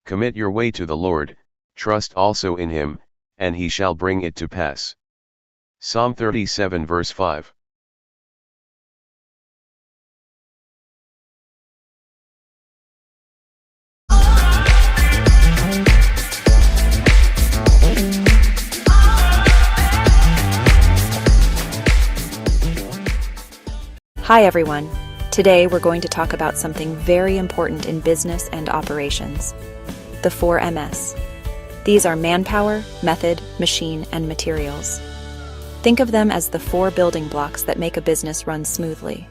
Commit your way to the Lord, trust also in him, and he shall bring it to pass. Psalm 37 verse 5. Hi everyone. Today we're going to talk about something very important in business and operations. The 4 Ms. These are manpower, method, machine, and materials. Think of them as the 4 building blocks that make a business run smoothly.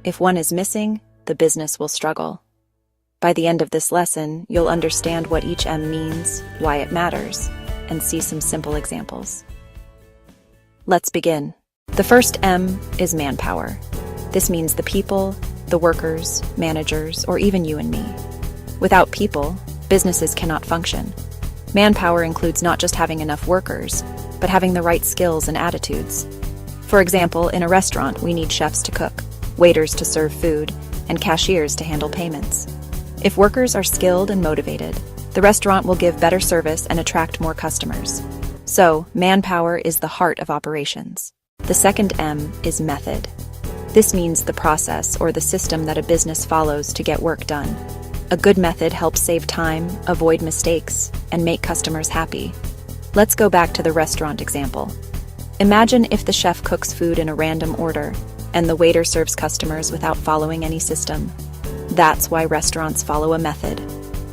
If one is missing, the business will struggle. By the end of this lesson, you'll understand what each M means, why it matters, and see some simple examples. Let's begin. The first M is manpower. This means the people, the workers, managers, or even you and me. Without people, businesses cannot function. Manpower includes not just having enough workers, but having the right skills and attitudes. For example, in a restaurant, we need chefs to cook, waiters to serve food, and cashiers to handle payments. If workers are skilled and motivated, the restaurant will give better service and attract more customers. So, manpower is the heart of operations. The second M is method. This means the process or the system that a business follows to get work done. A good method helps save time, avoid mistakes, and make customers happy. Let's go back to the restaurant example. Imagine if the chef cooks food in a random order, and the waiter serves customers without following any system. That's why restaurants follow a method: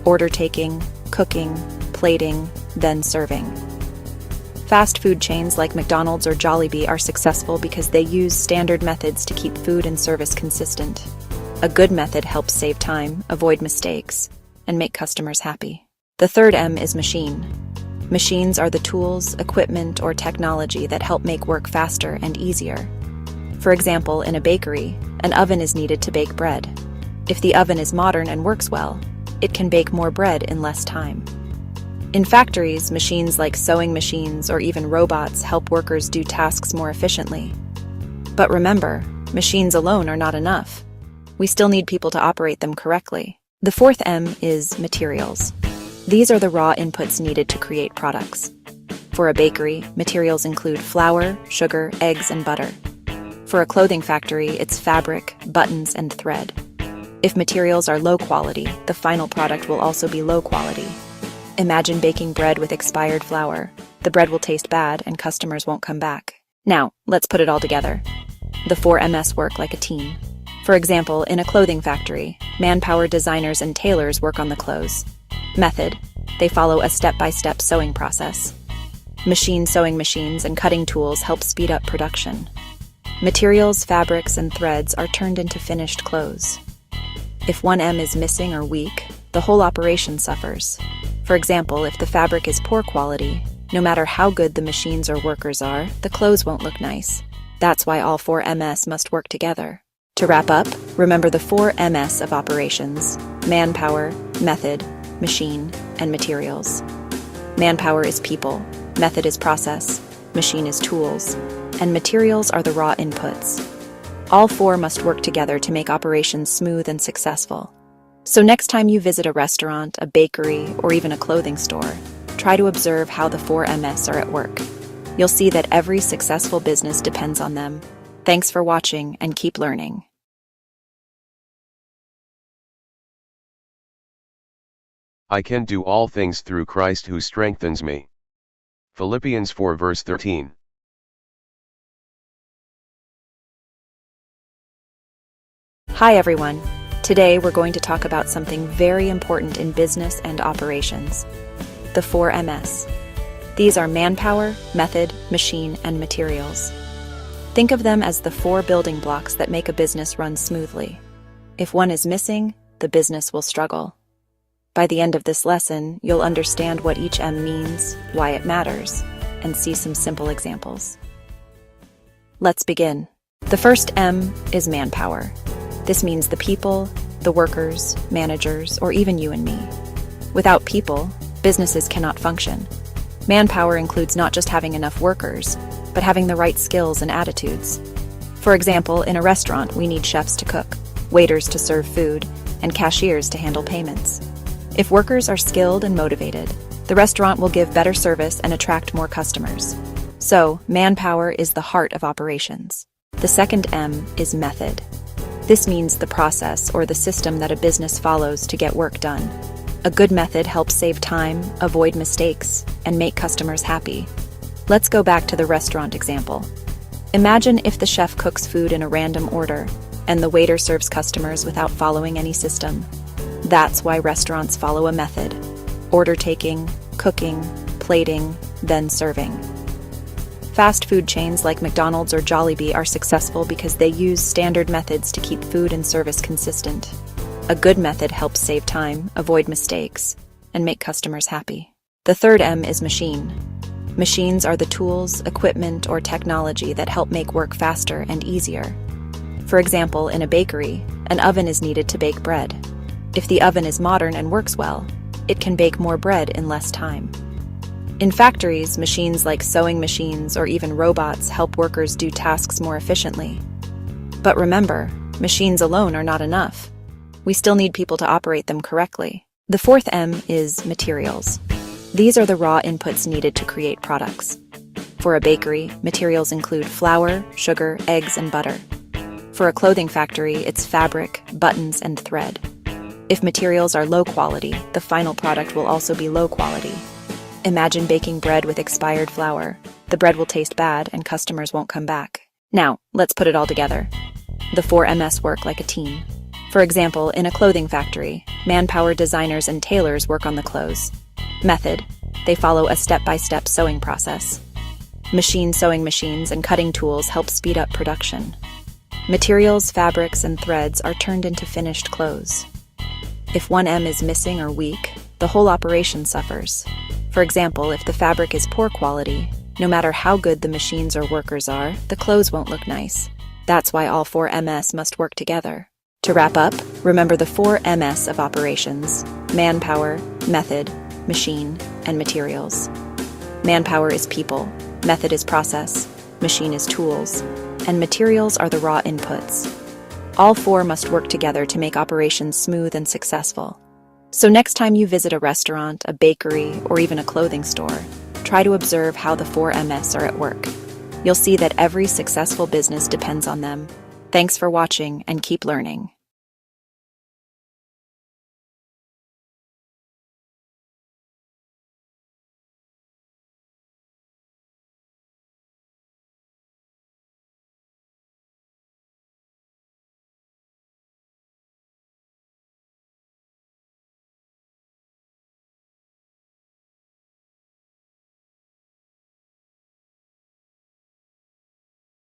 order taking, cooking, plating, then serving. Fast food chains like McDonald's or Jollibee are successful because they use standard methods to keep food and service consistent. A good method helps save time, avoid mistakes, and make customers happy. The third M is machine. Machines are the tools, equipment, or technology that help make work faster and easier. For example, in a bakery, an oven is needed to bake bread. If the oven is modern and works well, it can bake more bread in less time. In factories, machines like sewing machines or even robots help workers do tasks more efficiently. But remember, machines alone are not enough. We still need people to operate them correctly. The fourth M is materials. These are the raw inputs needed to create products. For a bakery, materials include flour, sugar, eggs, and butter. For a clothing factory, it's fabric, buttons, and thread. If materials are low quality, the final product will also be low quality. Imagine baking bread with expired flour. The bread will taste bad and customers won't come back. Now, let's put it all together. The 4 Ms work like a team. For example, in a clothing factory, manpower designers and tailors work on the clothes. Method: they follow a step-by-step sewing process. Machine sewing machines and cutting tools help speed up production. Materials, fabrics, and threads are turned into finished clothes. If one M is missing or weak, the whole operation suffers. For example, if the fabric is poor quality, no matter how good the machines or workers are, the clothes won't look nice. That's why all 4 Ms must work together. To wrap up, remember the 4 Ms of operations: manpower, method, machine, and materials. Manpower is people, method is process, machine is tools, and materials are the raw inputs. All 4 must work together to make operations smooth and successful. So next time you visit a restaurant, a bakery, or even a clothing store, try to observe how the 4 Ms are at work. You'll see that every successful business depends on them. Thanks for watching and keep learning. I can do all things through Christ who strengthens me. Philippians 4 verse 13. Hi everyone. Today we're going to talk about something very important in business and operations. The 4 Ms. These are manpower, method, machine, and materials. Think of them as the 4 building blocks that make a business run smoothly. If one is missing, the business will struggle. By the end of this lesson, you'll understand what each M means, why it matters, and see some simple examples. Let's begin. The first M is manpower. This means the people, the workers, managers, or even you and me. Without people, businesses cannot function. Manpower includes not just having enough workers, but having the right skills and attitudes. For example, in a restaurant, we need chefs to cook, waiters to serve food, and cashiers to handle payments. If workers are skilled and motivated, the restaurant will give better service and attract more customers. So, manpower is the heart of operations. The second M is method. This means the process or the system that a business follows to get work done. A good method helps save time, avoid mistakes, and make customers happy. Let's go back to the restaurant example. Imagine if the chef cooks food in a random order, and the waiter serves customers without following any system. That's why restaurants follow a method: order taking, cooking, plating, then serving. Fast food chains like McDonald's or Jollibee are successful because they use standard methods to keep food and service consistent. A good method helps save time, avoid mistakes, and make customers happy. The third M is machine. Machines are the tools, equipment, or technology that help make work faster and easier. For example, in a bakery, an oven is needed to bake bread. If the oven is modern and works well, it can bake more bread in less time. In factories, machines like sewing machines or even robots help workers do tasks more efficiently. But remember, machines alone are not enough. We still need people to operate them correctly. The fourth M is materials. These are the raw inputs needed to create products. For a bakery, materials include flour, sugar, eggs, and butter. For a clothing factory, it's fabric, buttons, and thread. If materials are low quality, the final product will also be low quality. Imagine baking bread with expired flour. The bread will taste bad and customers won't come back. Now, let's put it all together. The 4 Ms work like a team. For example, in a clothing factory, Manpower designers and tailors work on the clothes. Method: they follow a step-by-step sewing process. Machine sewing machines and cutting tools help speed up production. Materials, fabrics, and threads are turned into finished clothes. If one M is missing or weak, the whole operation suffers. For example, if the fabric is poor quality, no matter how good the machines or workers are, the clothes won't look nice. That's why all 4 Ms must work together. To wrap up, remember the 4 Ms of operations: manpower, method, machine, and materials. Manpower is people, method is process, machine is tools, and materials are the raw inputs. All 4 must work together to make operations smooth and successful. So next time you visit a restaurant, a bakery, or even a clothing store, try to observe how the 4 Ms are at work. You'll see that every successful business depends on them. Thanks for watching and keep learning.